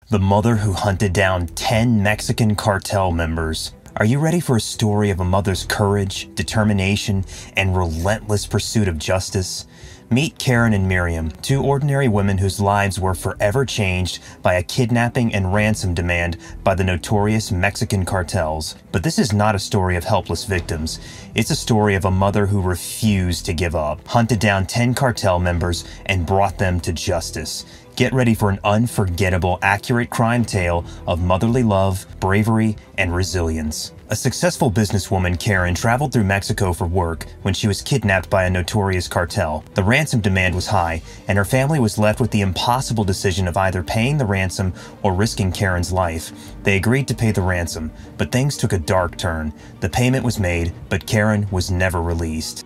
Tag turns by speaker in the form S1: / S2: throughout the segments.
S1: The mother who hunted down 10 Mexican cartel members. Are you ready for a story of a mother's courage, determination, and relentless pursuit of justice? Meet Karen and Miriam, two ordinary women whose lives were forever changed by a kidnapping and ransom demand by the notorious Mexican cartels. But this is not a story of helpless victims. It's a story of a mother who refused to give up, hunted down 10 cartel members, and brought them to justice. Get ready for an unforgettable, accurate crime tale of motherly love, bravery, and resilience. A successful businesswoman, Karen, traveled through Mexico for work when she was kidnapped by a notorious cartel. The ransom demand was high, and her family was left with the impossible decision of either paying the ransom or risking Karen's life. They agreed to pay the ransom, but things took a dark turn. The payment was made, but Karen was never released.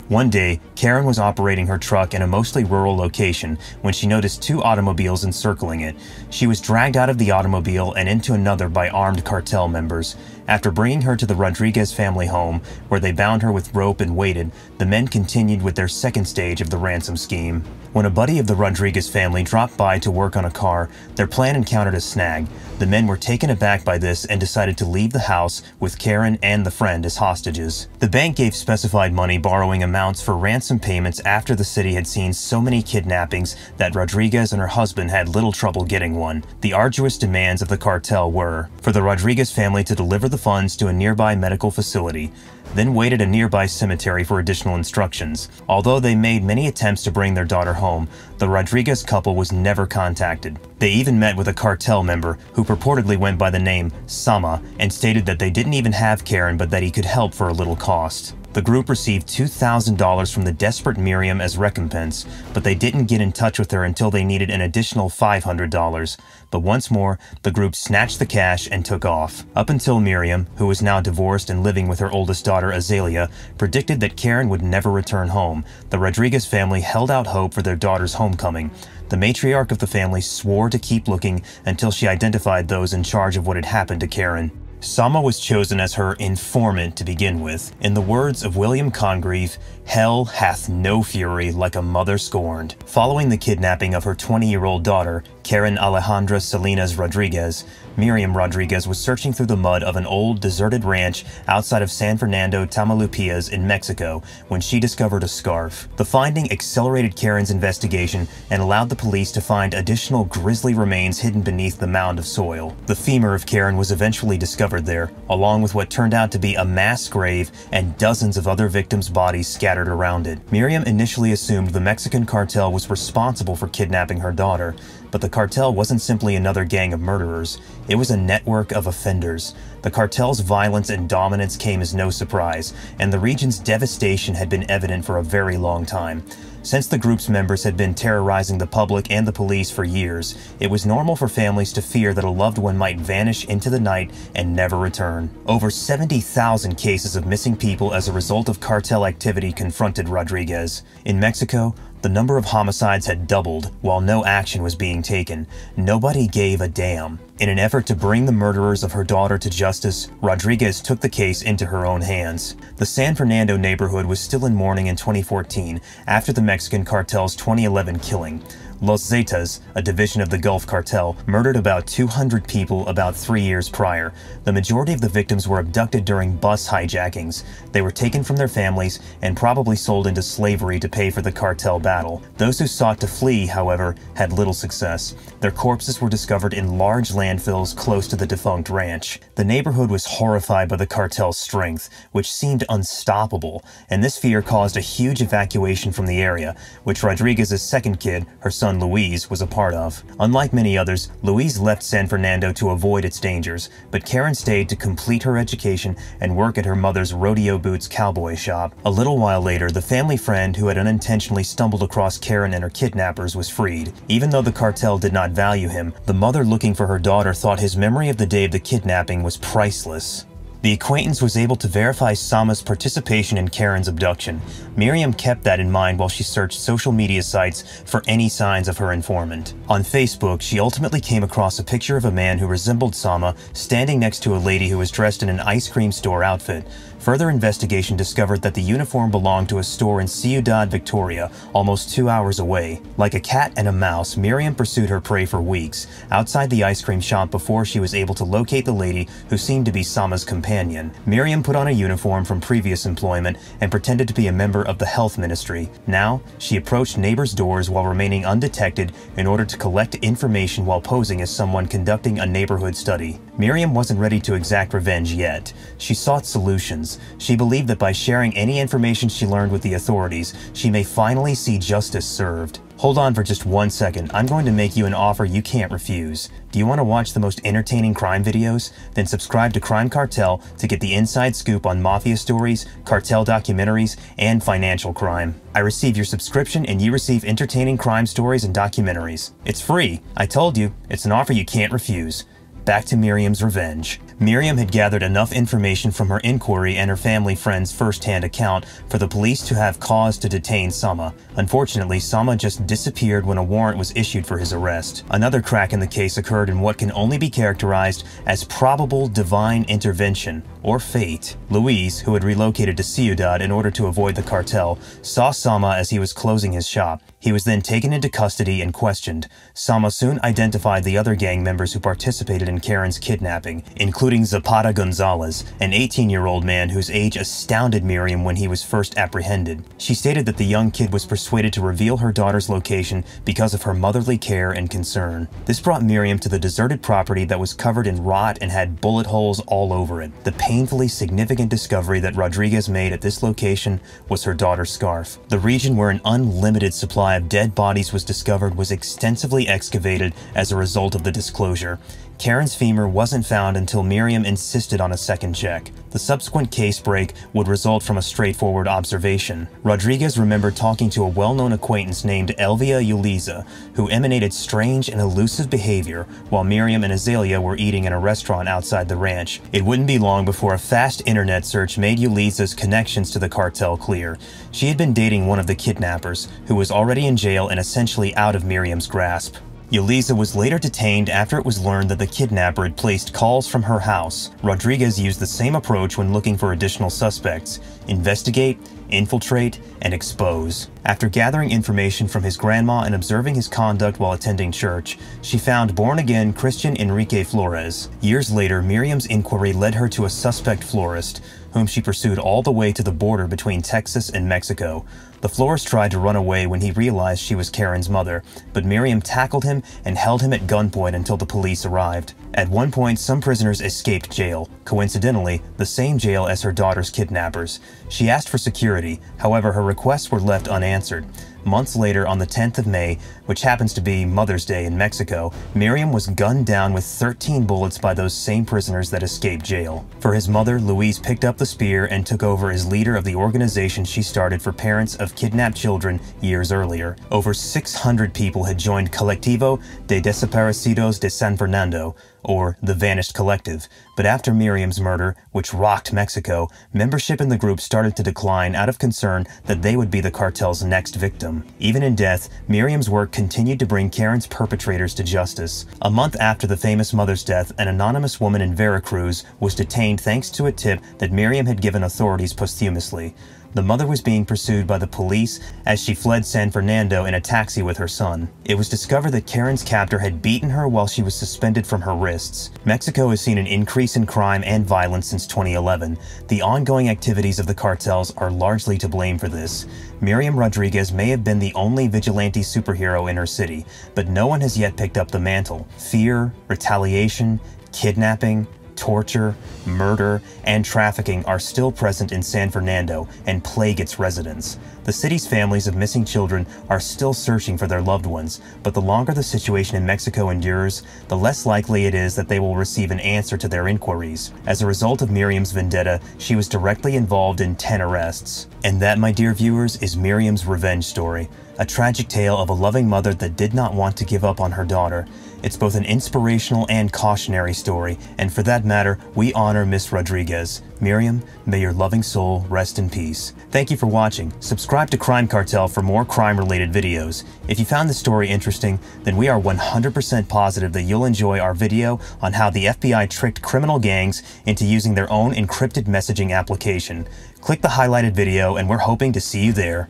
S1: One day, Karen was operating her truck in a mostly rural location when she noticed two automobiles encircling it. She was dragged out of the automobile and into another by armed cartel members. After bringing her to the Rodriguez family home, where they bound her with rope and waited, the men continued with their second stage of the ransom scheme. When a buddy of the Rodriguez family dropped by to work on a car, their plan encountered a snag. The men were taken aback by this and decided to leave the house with Karen and the friend as hostages. The bank gave specified money borrowing amounts for ransom payments after the city had seen so many kidnappings that Rodriguez and her husband had little trouble getting one. The arduous demands of the cartel were for the Rodriguez family to deliver the funds to a nearby medical facility, then wait at a nearby cemetery for additional instructions. Although they made many attempts to bring their daughter home, the Rodriguez couple was never contacted. They even met with a cartel member who purportedly went by the name Sama and stated that they didn't even have Karen but that he could help for a little cost. The group received $2,000 from the desperate Miriam as recompense, but they didn't get in touch with her until they needed an additional $500. But once more, the group snatched the cash and took off. Up until Miriam, who was now divorced and living with her oldest daughter Azalea, predicted that Karen would never return home, the Rodriguez family held out hope for their daughter's homecoming. The matriarch of the family swore to keep looking until she identified those in charge of what had happened to Karen. Sama was chosen as her informant to begin with. In the words of William Congreve, "Hell hath no fury like a mother scorned." Following the kidnapping of her 20-year-old daughter, Karen Alejandra Salinas Rodriguez, Miriam Rodriguez was searching through the mud of an old, deserted ranch outside of San Fernando, Tamaulipas in Mexico when she discovered a scarf. The finding accelerated Karen's investigation and allowed the police to find additional grisly remains hidden beneath the mound of soil. The femur of Karen was eventually discovered there, along with what turned out to be a mass grave and dozens of other victims' bodies scattered around it. Miriam initially assumed the Mexican cartel was responsible for kidnapping her daughter, but the cartel wasn't simply another gang of murderers. It was a network of offenders. The cartel's violence and dominance came as no surprise, and the region's devastation had been evident for a very long time. Since the group's members had been terrorizing the public and the police for years, it was normal for families to fear that a loved one might vanish into the night and never return. Over 70,000 cases of missing people as a result of cartel activity confronted Rodriguez. In Mexico, the number of homicides had doubled while no action was being taken. Nobody gave a damn. In an effort to bring the murderers of her daughter to justice, Rodriguez took the case into her own hands. The San Fernando neighborhood was still in mourning in 2014 after the Mexican cartel's 2011 killing. Los Zetas, a division of the Gulf Cartel, murdered about 200 people about 3 years prior. The majority of the victims were abducted during bus hijackings. They were taken from their families and probably sold into slavery to pay for the cartel battle. Those who sought to flee, however, had little success. Their corpses were discovered in large landfills close to the defunct ranch. The neighborhood was horrified by the cartel's strength, which seemed unstoppable, and this fear caused a huge evacuation from the area, which Rodriguez's second kid, her son Louise, was a part of. Unlike many others, Louise left San Fernando to avoid its dangers, but Karen stayed to complete her education and work at her mother's rodeo boots cowboy shop. A little while later, the family friend who had unintentionally stumbled across Karen and her kidnappers was freed. Even though the cartel did not value him, the mother looking for her daughter thought his memory of the day of the kidnapping was priceless. The acquaintance was able to verify Sama's participation in Karen's abduction. Miriam kept that in mind while she searched social media sites for any signs of her informant. On Facebook, she ultimately came across a picture of a man who resembled Sama standing next to a lady who was dressed in an ice cream store outfit. Further investigation discovered that the uniform belonged to a store in Ciudad Victoria, almost 2 hours away. Like a cat and a mouse, Miriam pursued her prey for weeks, outside the ice cream shop before she was able to locate the lady who seemed to be Sama's companion. Miriam put on a uniform from previous employment and pretended to be a member of the health ministry. Now, she approached neighbors' doors while remaining undetected in order to collect information while posing as someone conducting a neighborhood study. Miriam wasn't ready to exact revenge yet. She sought solutions. She believed that by sharing any information she learned with the authorities, she may finally see justice served. Hold on for just 1 second. I'm going to make you an offer you can't refuse. Do you want to watch the most entertaining crime videos? Then subscribe to Crime Cartel to get the inside scoop on mafia stories, cartel documentaries, and financial crime. I receive your subscription and you receive entertaining crime stories and documentaries. It's free. I told you, it's an offer you can't refuse. Back to Miriam's revenge. Miriam had gathered enough information from her inquiry and her family friend's first-hand account for the police to have cause to detain Sama. Unfortunately, Sama just disappeared when a warrant was issued for his arrest. Another crack in the case occurred in what can only be characterized as probable divine intervention, or fate. Luis, who had relocated to Ciudad in order to avoid the cartel, saw Sama as he was closing his shop. He was then taken into custody and questioned. Sama soon identified the other gang members who participated in Karen's kidnapping, including Zapata Gonzalez, an 18-year-old man whose age astounded Miriam when he was first apprehended. She stated that the young kid was persuaded to reveal her daughter's location because of her motherly care and concern. This brought Miriam to the deserted property that was covered in rot and had bullet holes all over it. The painfully significant discovery that Rodriguez made at this location was her daughter's scarf. The region where an unlimited supply of dead bodies was discovered was extensively excavated as a result of the disclosure. Karen's femur wasn't found until Miriam insisted on a second check. The subsequent case break would result from a straightforward observation. Rodriguez remembered talking to a well-known acquaintance named Elvia Uliza, who emanated strange and elusive behavior while Miriam and Azalea were eating in a restaurant outside the ranch. It wouldn't be long before a fast internet search made Uliza's connections to the cartel clear. She had been dating one of the kidnappers, who was already in jail and essentially out of Miriam's grasp. Uliza was later detained after it was learned that the kidnapper had placed calls from her house. Rodriguez used the same approach when looking for additional suspects: investigate, infiltrate, and expose. After gathering information from his grandma and observing his conduct while attending church, she found born-again Christian Enrique Flores. Years later, Miriam's inquiry led her to a suspect florist, whom she pursued all the way to the border between Texas and Mexico. The florist tried to run away when he realized she was Karen's mother, but Miriam tackled him and held him at gunpoint until the police arrived. At one point, some prisoners escaped jail, coincidentally, the same jail as her daughter's kidnappers. She asked for security, however, her requests were left unanswered. Months later, on the 10th of May, which happens to be Mother's Day in Mexico, Miriam was gunned down with 13 bullets by those same prisoners that escaped jail. For his mother, Luis picked up the spear and took over as leader of the organization she started for parents of kidnapped children years earlier. Over 600 people had joined Colectivo de Desaparecidos de San Fernando, or the Vanished Collective, but after Miriam's murder, which rocked Mexico, membership in the group started to decline out of concern that they would be the cartel's next victim. Even in death, Miriam's work continued to bring Karen's perpetrators to justice. A month after the famous mother's death, an anonymous woman in Veracruz was detained thanks to a tip that Miriam had given authorities posthumously. The mother was being pursued by the police as she fled San Fernando in a taxi with her son. It was discovered that Karen's captor had beaten her while she was suspended from her wrists. Mexico has seen an increase in crime and violence since 2011. The ongoing activities of the cartels are largely to blame for this. Miriam Rodriguez may have been the only vigilante superhero in her city, but no one has yet picked up the mantle. Fear, retaliation, kidnapping, torture, murder, and trafficking are still present in San Fernando and plague its residents. The city's families of missing children are still searching for their loved ones, but the longer the situation in Mexico endures, the less likely it is that they will receive an answer to their inquiries. As a result of Miriam's vendetta, she was directly involved in 10 arrests. And that, my dear viewers, is Miriam's revenge story. a tragic tale of a loving mother that did not want to give up on her daughter. It's both an inspirational and cautionary story, and for that matter, we honor Miss Rodriguez. Miriam, may your loving soul rest in peace. Thank you for watching. Subscribe to Crime Cartel for more crime-related videos. If you found this story interesting, then we are 100% positive that you'll enjoy our video on how the FBI tricked criminal gangs into using their own encrypted messaging application. Click the highlighted video, and we're hoping to see you there.